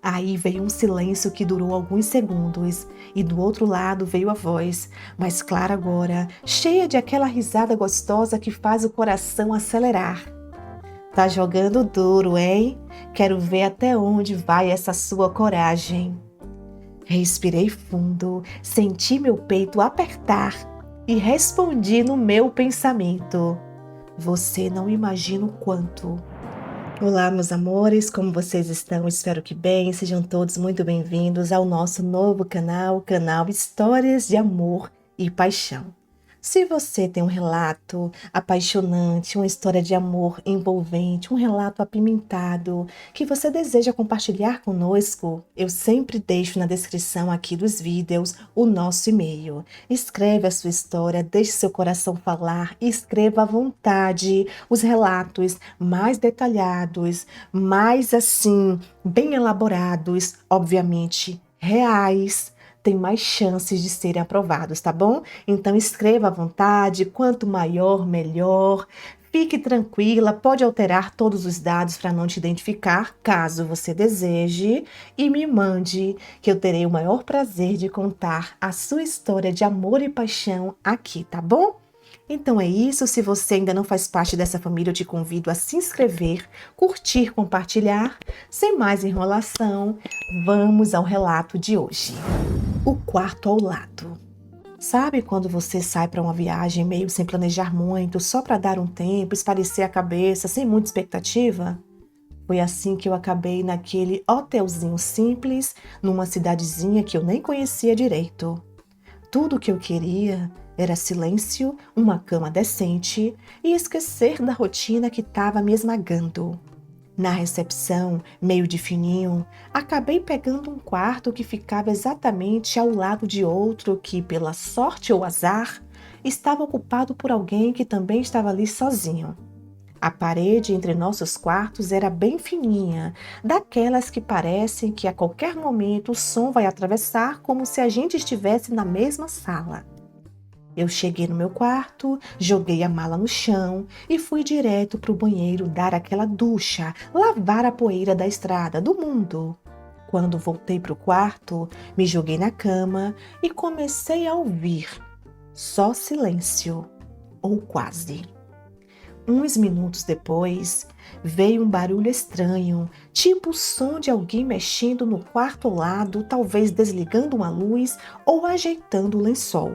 Aí veio um silêncio que durou alguns segundos, e do outro lado veio a voz, mais clara agora, cheia de aquela risada gostosa que faz o coração acelerar. Tá jogando duro, hein? Quero ver até onde vai essa sua coragem. Respirei fundo, senti meu peito apertar e respondi no meu pensamento. Você não imagina o quanto. Olá, meus amores, como vocês estão? Espero que bem. Sejam todos muito bem-vindos ao nosso novo canal Histórias de Amor e Paixão. Se você tem um relato apaixonante, uma história de amor envolvente, um relato apimentado que você deseja compartilhar conosco, eu sempre deixo na descrição aqui dos vídeos o nosso e-mail. Escreve a sua história, deixe seu coração falar, escreva à vontade os relatos mais detalhados, mais assim, bem elaborados, obviamente reais, tem mais chances de serem aprovados, tá bom? Então escreva à vontade, quanto maior, melhor. Fique tranquila, pode alterar todos os dados para não te identificar, caso você deseje, e me mande, que eu terei o maior prazer de contar a sua história de amor e paixão aqui, tá bom? Então é isso, se você ainda não faz parte dessa família, eu te convido a se inscrever, curtir, compartilhar. Sem mais enrolação, vamos ao relato de hoje. O quarto ao lado. Sabe quando você sai para uma viagem meio sem planejar muito, só para dar um tempo, espairecer a cabeça, sem muita expectativa? Foi assim que eu acabei naquele hotelzinho simples, numa cidadezinha que eu nem conhecia direito. Tudo o que eu queria era silêncio, uma cama decente e esquecer da rotina que estava me esmagando. Na recepção, meio de fininho, acabei pegando um quarto que ficava exatamente ao lado de outro que, pela sorte ou azar, estava ocupado por alguém que também estava ali sozinho. A parede entre nossos quartos era bem fininha, daquelas que parecem que a qualquer momento o som vai atravessar como se a gente estivesse na mesma sala. Eu cheguei no meu quarto, joguei a mala no chão e fui direto para o banheiro dar aquela ducha, lavar a poeira da estrada, do mundo. Quando voltei para o quarto, me joguei na cama e comecei a ouvir. Só silêncio, ou quase. Uns minutos depois, veio um barulho estranho, tipo o som de alguém mexendo no quarto ao lado, talvez desligando uma luz ou ajeitando o lençol.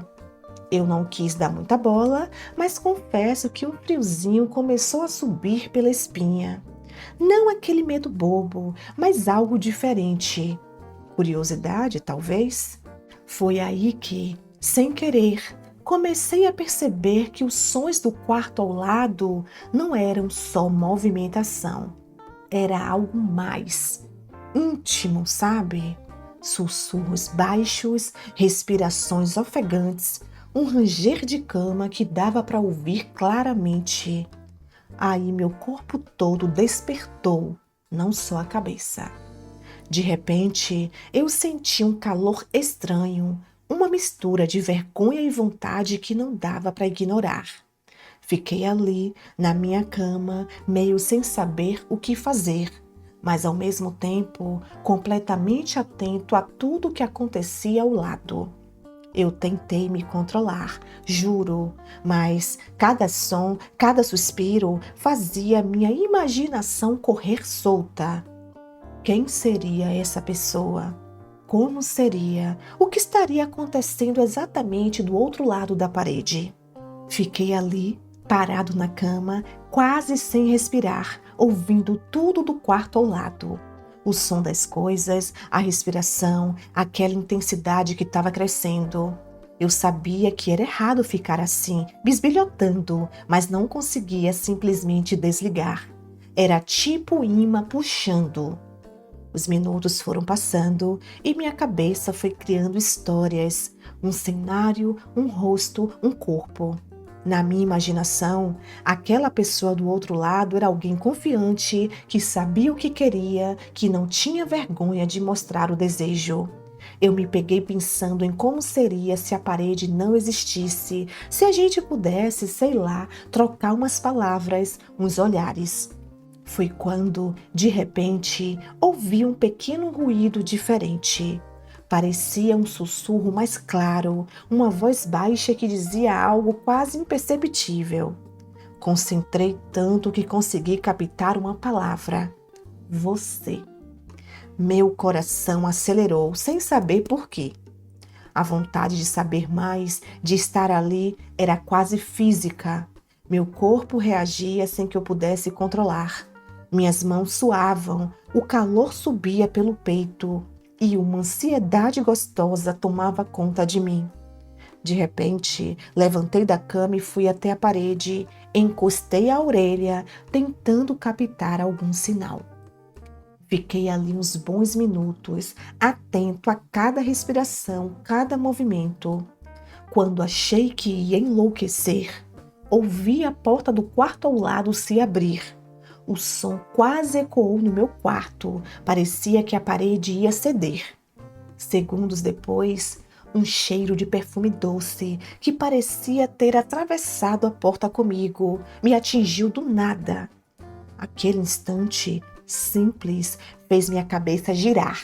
Eu não quis dar muita bola, mas confesso que o friozinho começou a subir pela espinha. Não aquele medo bobo, mas algo diferente. Curiosidade, talvez? Foi aí que, sem querer, comecei a perceber que os sons do quarto ao lado não eram só movimentação. Era algo mais íntimo, sabe? Sussurros baixos, respirações ofegantes, um ranger de cama que dava para ouvir claramente. Aí meu corpo todo despertou, não só a cabeça. De repente, eu senti um calor estranho, uma mistura de vergonha e vontade que não dava para ignorar. Fiquei ali, na minha cama, meio sem saber o que fazer, mas ao mesmo tempo completamente atento a tudo o que acontecia ao lado. Eu tentei me controlar, juro, mas cada som, cada suspiro fazia minha imaginação correr solta. Quem seria essa pessoa? Como seria? O que estaria acontecendo exatamente do outro lado da parede? Fiquei ali, parado na cama, quase sem respirar, ouvindo tudo do quarto ao lado. O som das coisas, a respiração, aquela intensidade que estava crescendo. Eu sabia que era errado ficar assim, bisbilhotando, mas não conseguia simplesmente desligar. Era tipo imã puxando. Os minutos foram passando e minha cabeça foi criando histórias, um cenário, um rosto, um corpo. Na minha imaginação, aquela pessoa do outro lado era alguém confiante, que sabia o que queria, que não tinha vergonha de mostrar o desejo. Eu me peguei pensando em como seria se a parede não existisse, se a gente pudesse, sei lá, trocar umas palavras, uns olhares. Foi quando, de repente, ouvi um pequeno ruído diferente. Parecia um sussurro mais claro, uma voz baixa que dizia algo quase imperceptível. Concentrei tanto que consegui captar uma palavra: você. Meu coração acelerou sem saber por quê. A vontade de saber mais, de estar ali, era quase física. Meu corpo reagia sem que eu pudesse controlar. Minhas mãos suavam, o calor subia pelo peito e uma ansiedade gostosa tomava conta de mim. De repente, levantei da cama e fui até a parede, encostei a orelha, tentando captar algum sinal. Fiquei ali uns bons minutos, atento a cada respiração, cada movimento. Quando achei que ia enlouquecer, ouvi a porta do quarto ao lado se abrir. O som quase ecoou no meu quarto, parecia que a parede ia ceder. Segundos depois, um cheiro de perfume doce, que parecia ter atravessado a porta comigo, me atingiu do nada. Aquele instante simples fez minha cabeça girar.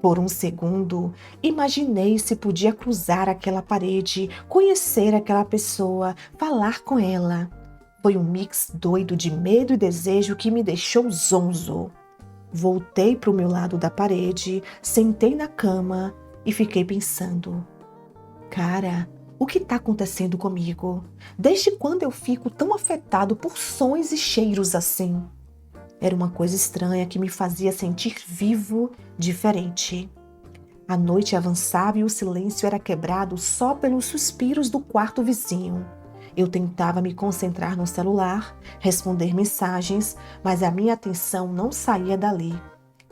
Por um segundo, imaginei se podia cruzar aquela parede, conhecer aquela pessoa, falar com ela. Foi um mix doido de medo e desejo que me deixou zonzo. Voltei para o meu lado da parede, sentei na cama e fiquei pensando: cara, o que está acontecendo comigo? Desde quando eu fico tão afetado por sons e cheiros assim? Era uma coisa estranha que me fazia sentir vivo, diferente. A noite avançava e o silêncio era quebrado só pelos suspiros do quarto vizinho. Eu tentava me concentrar no celular, responder mensagens, mas a minha atenção não saía dali.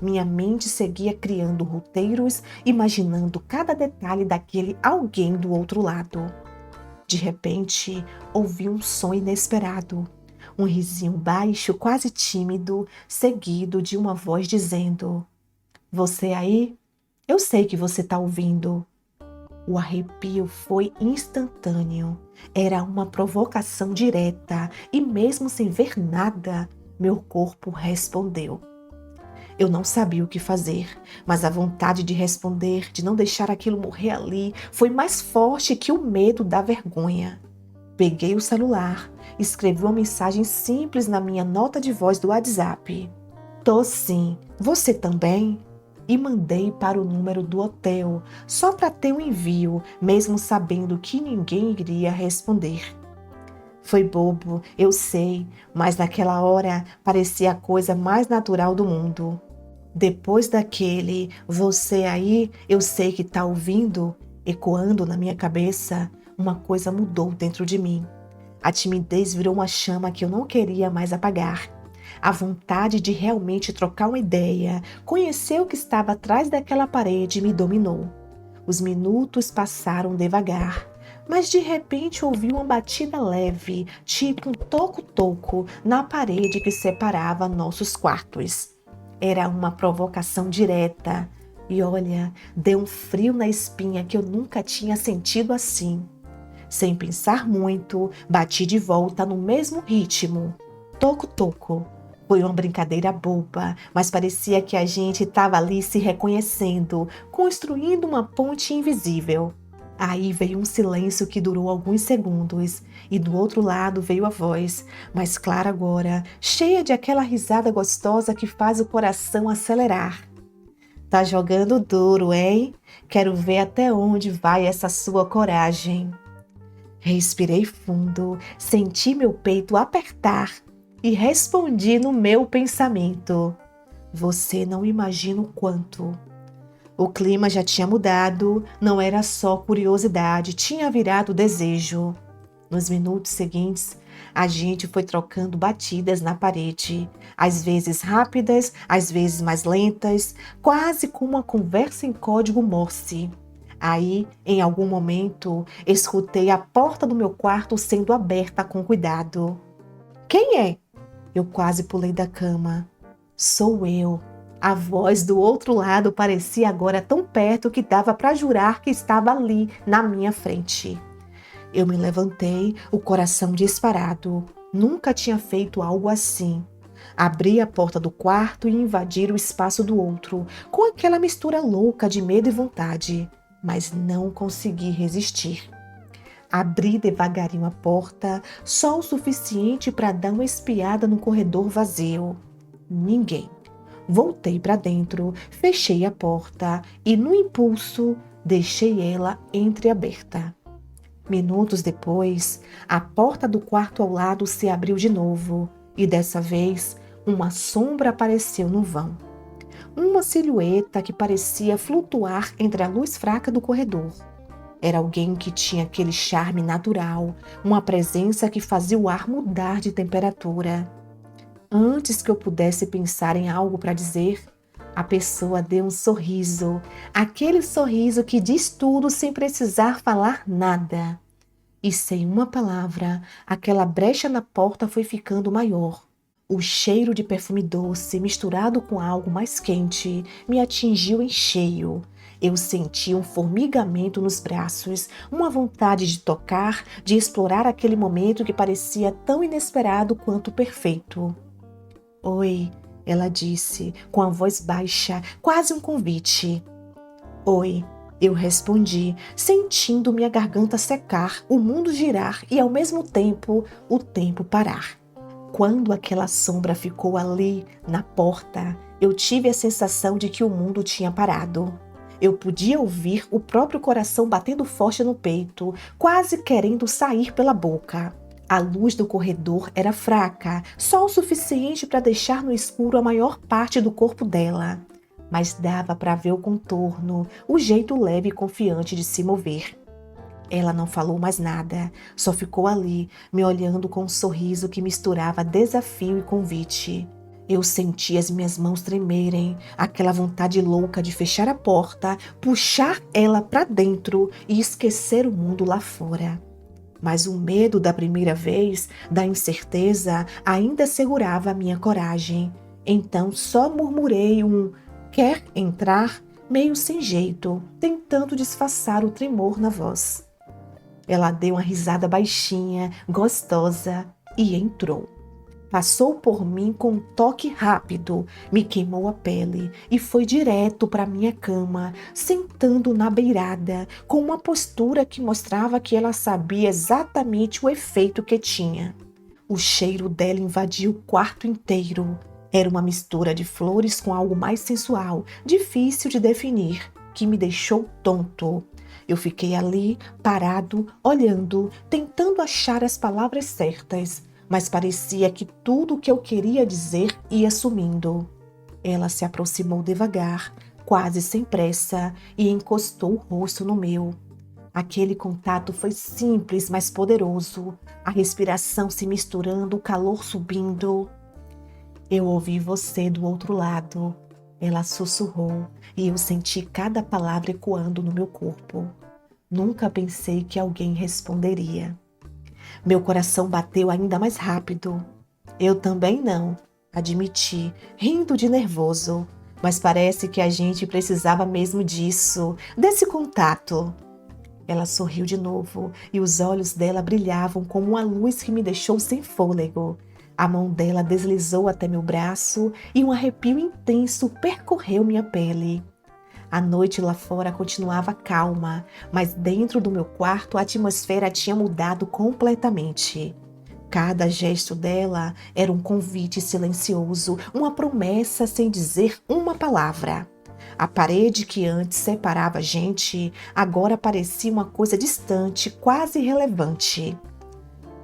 Minha mente seguia criando roteiros, imaginando cada detalhe daquele alguém do outro lado. De repente, ouvi um som inesperado. Um risinho baixo, quase tímido, seguido de uma voz dizendo: "Você aí? Eu sei que você está ouvindo." O arrepio foi instantâneo. Era uma provocação direta e mesmo sem ver nada, meu corpo respondeu. Eu não sabia o que fazer, mas a vontade de responder, de não deixar aquilo morrer ali, foi mais forte que o medo da vergonha. Peguei o celular, escrevi uma mensagem simples na minha nota de voz do WhatsApp. "Tô sim, você também?" E mandei para o número do hotel, só para ter um envio, mesmo sabendo que ninguém iria responder. Foi bobo, eu sei, mas naquela hora parecia a coisa mais natural do mundo. Depois daquele "você aí, eu sei que tá ouvindo" ecoando na minha cabeça, uma coisa mudou dentro de mim. A timidez virou uma chama que eu não queria mais apagar. A vontade de realmente trocar uma ideia, conhecer o que estava atrás daquela parede me dominou. Os minutos passaram devagar, mas de repente ouvi uma batida leve, tipo um toco-toco, na parede que separava nossos quartos. Era uma provocação direta. E olha, deu um frio na espinha que eu nunca tinha sentido assim. Sem pensar muito, bati de volta no mesmo ritmo. Toco-toco. Foi uma brincadeira boba, mas parecia que a gente estava ali se reconhecendo, construindo uma ponte invisível. Aí veio um silêncio que durou alguns segundos, e do outro lado veio a voz, mais clara agora, cheia de aquela risada gostosa que faz o coração acelerar. "Tá jogando duro, hein? Quero ver até onde vai essa sua coragem." Respirei fundo, senti meu peito apertar e respondi no meu pensamento: "Você não imagina o quanto." O clima já tinha mudado, não era só curiosidade, tinha virado desejo. Nos minutos seguintes, a gente foi trocando batidas na parede, às vezes rápidas, às vezes mais lentas, quase como uma conversa em código Morse. Aí, em algum momento, escutei a porta do meu quarto sendo aberta com cuidado. "Quem é?" Eu quase pulei da cama. "Sou eu." A voz do outro lado parecia agora tão perto que dava para jurar que estava ali, na minha frente. Eu me levantei, o coração disparado. Nunca tinha feito algo assim. Abri a porta do quarto e invadi o espaço do outro, com aquela mistura louca de medo e vontade, mas não consegui resistir. Abri devagarinho a porta, só o suficiente para dar uma espiada no corredor vazio. Ninguém. Voltei para dentro, fechei a porta e, no impulso, deixei ela entreaberta. Minutos depois, a porta do quarto ao lado se abriu de novo e, dessa vez, uma sombra apareceu no vão. Uma silhueta que parecia flutuar entre a luz fraca do corredor. Era alguém que tinha aquele charme natural, uma presença que fazia o ar mudar de temperatura. Antes que eu pudesse pensar em algo para dizer, a pessoa deu um sorriso, aquele sorriso que diz tudo sem precisar falar nada. E sem uma palavra, aquela brecha na porta foi ficando maior. O cheiro de perfume doce, misturado com algo mais quente, me atingiu em cheio. Eu senti um formigamento nos braços, uma vontade de tocar, de explorar aquele momento que parecia tão inesperado quanto perfeito. Oi, ela disse, com a voz baixa, quase um convite. Oi, eu respondi, sentindo minha garganta secar, o mundo girar e, ao mesmo tempo, o tempo parar. Quando aquela sombra ficou ali, na porta, eu tive a sensação de que o mundo tinha parado. Eu podia ouvir o próprio coração batendo forte no peito, quase querendo sair pela boca. A luz do corredor era fraca, só o suficiente para deixar no escuro a maior parte do corpo dela. Mas dava para ver o contorno, o jeito leve e confiante de se mover. Ela não falou mais nada, só ficou ali, me olhando com um sorriso que misturava desafio e convite. Eu senti as minhas mãos tremerem, aquela vontade louca de fechar a porta, puxar ela para dentro e esquecer o mundo lá fora. Mas o medo da primeira vez, da incerteza, ainda segurava a minha coragem. Então só murmurei um "quer entrar?" meio sem jeito, tentando disfarçar o tremor na voz. Ela deu uma risada baixinha, gostosa, e entrou. Passou por mim com um toque rápido, me queimou a pele e foi direto para minha cama, sentando na beirada, com uma postura que mostrava que ela sabia exatamente o efeito que tinha. O cheiro dela invadiu o quarto inteiro. Era uma mistura de flores com algo mais sensual, difícil de definir, que me deixou tonto. Eu fiquei ali, parado, olhando, tentando achar as palavras certas, mas parecia que tudo o que eu queria dizer ia sumindo. Ela se aproximou devagar, quase sem pressa, e encostou o rosto no meu. Aquele contato foi simples, mas poderoso, a respiração se misturando, o calor subindo. Eu ouvi você do outro lado, ela sussurrou, e eu senti cada palavra ecoando no meu corpo. Nunca pensei que alguém responderia. Meu coração bateu ainda mais rápido. Eu também não, admiti, rindo de nervoso. Mas parece que a gente precisava mesmo disso, desse contato. Ela sorriu de novo e os olhos dela brilhavam como uma luz que me deixou sem fôlego. A mão dela deslizou até meu braço e um arrepio intenso percorreu minha pele. A noite lá fora continuava calma, mas dentro do meu quarto a atmosfera tinha mudado completamente. Cada gesto dela era um convite silencioso, uma promessa sem dizer uma palavra. A parede que antes separava a gente agora parecia uma coisa distante, quase irrelevante.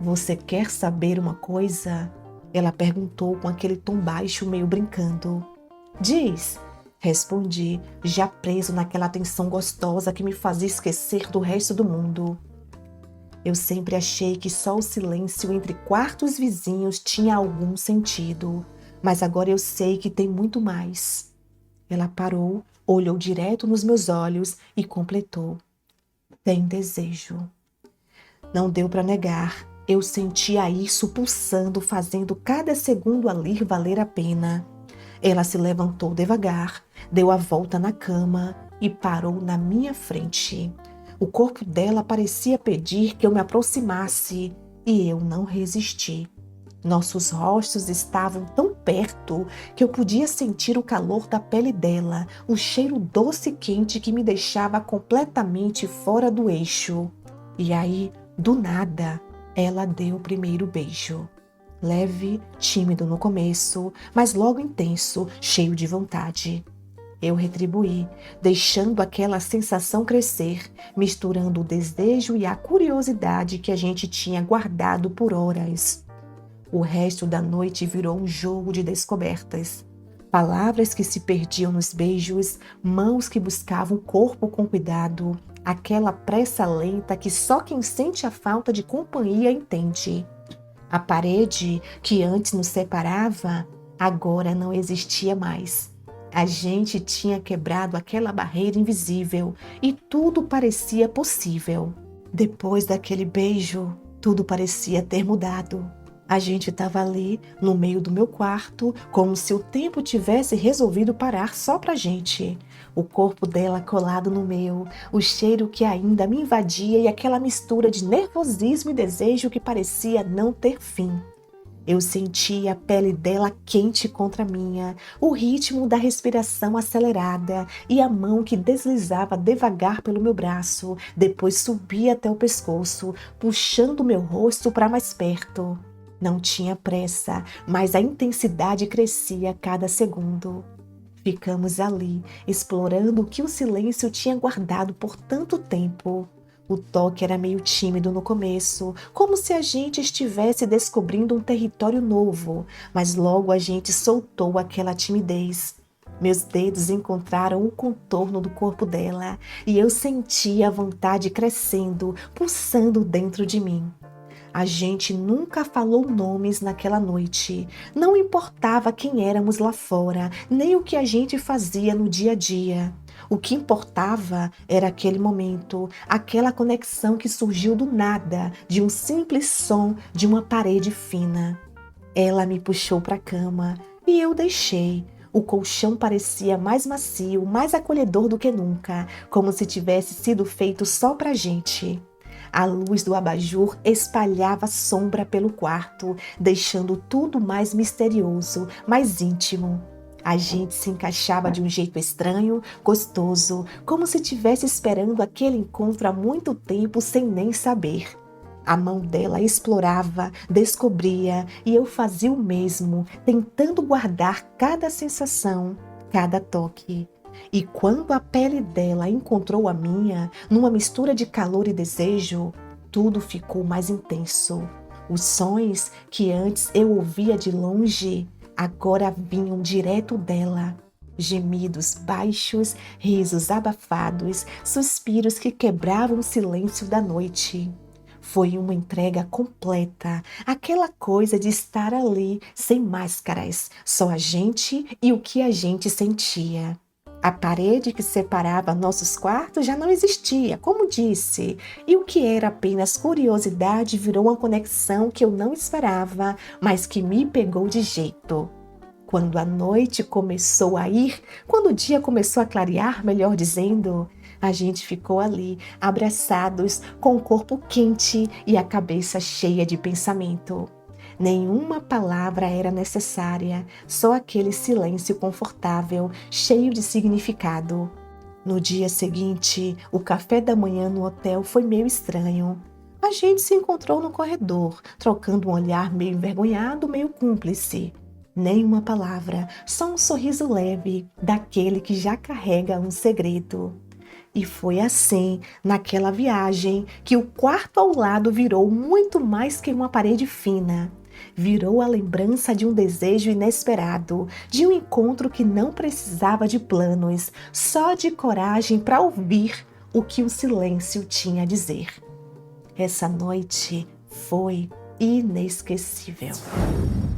Você quer saber uma coisa? Ela perguntou com aquele tom baixo, meio brincando. Diz, respondi, já preso naquela tensão gostosa que me fazia esquecer do resto do mundo. Eu sempre achei que só o silêncio entre quartos vizinhos tinha algum sentido, mas agora eu sei que tem muito mais. Ela parou, olhou direto nos meus olhos e completou. Tem desejo. Não deu para negar. Eu sentia isso pulsando, fazendo cada segundo ali valer a pena. Ela se levantou devagar, deu a volta na cama e parou na minha frente. O corpo dela parecia pedir que eu me aproximasse e eu não resisti. Nossos rostos estavam tão perto que eu podia sentir o calor da pele dela, o cheiro doce e quente que me deixava completamente fora do eixo. E aí, do nada, ela deu o primeiro beijo. Leve, tímido no começo, mas logo intenso, cheio de vontade. Eu retribuí, deixando aquela sensação crescer, misturando o desejo e a curiosidade que a gente tinha guardado por horas. O resto da noite virou um jogo de descobertas. Palavras que se perdiam nos beijos, mãos que buscavam o corpo com cuidado, aquela pressa lenta que só quem sente a falta de companhia entende. A parede que antes nos separava, agora não existia mais. A gente tinha quebrado aquela barreira invisível e tudo parecia possível. Depois daquele beijo, tudo parecia ter mudado. A gente estava ali, no meio do meu quarto, como se o tempo tivesse resolvido parar só pra gente. O corpo dela colado no meu, o cheiro que ainda me invadia e aquela mistura de nervosismo e desejo que parecia não ter fim. Eu sentia a pele dela quente contra a minha, o ritmo da respiração acelerada e a mão que deslizava devagar pelo meu braço, depois subia até o pescoço, puxando meu rosto para mais perto. Não tinha pressa, mas a intensidade crescia a cada segundo. Ficamos ali, explorando o que o silêncio tinha guardado por tanto tempo. O toque era meio tímido no começo, como se a gente estivesse descobrindo um território novo, mas logo a gente soltou aquela timidez. Meus dedos encontraram o contorno do corpo dela e eu senti a vontade crescendo, pulsando dentro de mim. A gente nunca falou nomes naquela noite. Não importava quem éramos lá fora, nem o que a gente fazia no dia a dia. O que importava era aquele momento, aquela conexão que surgiu do nada, de um simples som de uma parede fina. Ela me puxou para a cama e eu deixei. O colchão parecia mais macio, mais acolhedor do que nunca, como se tivesse sido feito só pra gente. A luz do abajur espalhava sombra pelo quarto, deixando tudo mais misterioso, mais íntimo. A gente se encaixava de um jeito estranho, gostoso, como se estivesse esperando aquele encontro há muito tempo sem nem saber. A mão dela explorava, descobria e eu fazia o mesmo, tentando guardar cada sensação, cada toque. E quando a pele dela encontrou a minha, numa mistura de calor e desejo, tudo ficou mais intenso. Os sons que antes eu ouvia de longe, agora vinham direto dela. Gemidos baixos, risos abafados, suspiros que quebravam o silêncio da noite. Foi uma entrega completa, aquela coisa de estar ali, sem máscaras, só a gente e o que a gente sentia. A parede que separava nossos quartos já não existia, como disse, e o que era apenas curiosidade virou uma conexão que eu não esperava, mas que me pegou de jeito. Quando a noite começou a ir, quando o dia começou a clarear, melhor dizendo, a gente ficou ali, abraçados, com o corpo quente e a cabeça cheia de pensamento. Nenhuma palavra era necessária, só aquele silêncio confortável, cheio de significado. No dia seguinte, o café da manhã no hotel foi meio estranho. A gente se encontrou no corredor, trocando um olhar meio envergonhado, meio cúmplice. Nenhuma palavra, só um sorriso leve, daquele que já carrega um segredo. E foi assim, naquela viagem, que o quarto ao lado virou muito mais que uma parede fina. Virou a lembrança de um desejo inesperado, de um encontro que não precisava de planos, só de coragem para ouvir o que o silêncio tinha a dizer. Essa noite foi inesquecível.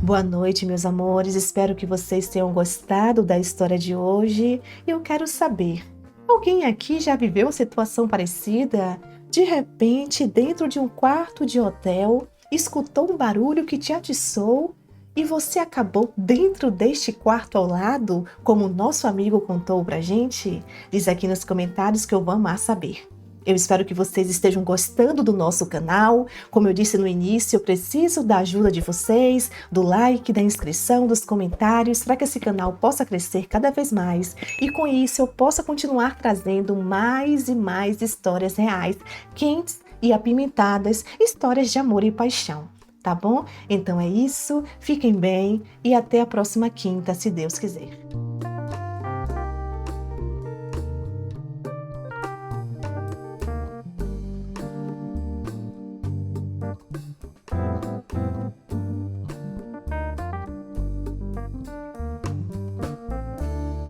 Boa noite, meus amores. Espero que vocês tenham gostado da história de hoje. Eu quero saber, alguém aqui já viveu uma situação parecida? De repente, dentro de um quarto de hotel, escutou um barulho que te atiçou e você acabou dentro deste quarto ao lado, como o nosso amigo contou pra gente? Diz aqui nos comentários que eu vou amar saber. Eu espero que vocês estejam gostando do nosso canal. Como eu disse no início, eu preciso da ajuda de vocês, do like, da inscrição, dos comentários, para que esse canal possa crescer cada vez mais e com isso eu possa continuar trazendo mais e mais histórias reais, quentes e apimentadas, histórias de amor e paixão. Tá bom? Então é isso, fiquem bem e até a próxima quinta, se Deus quiser.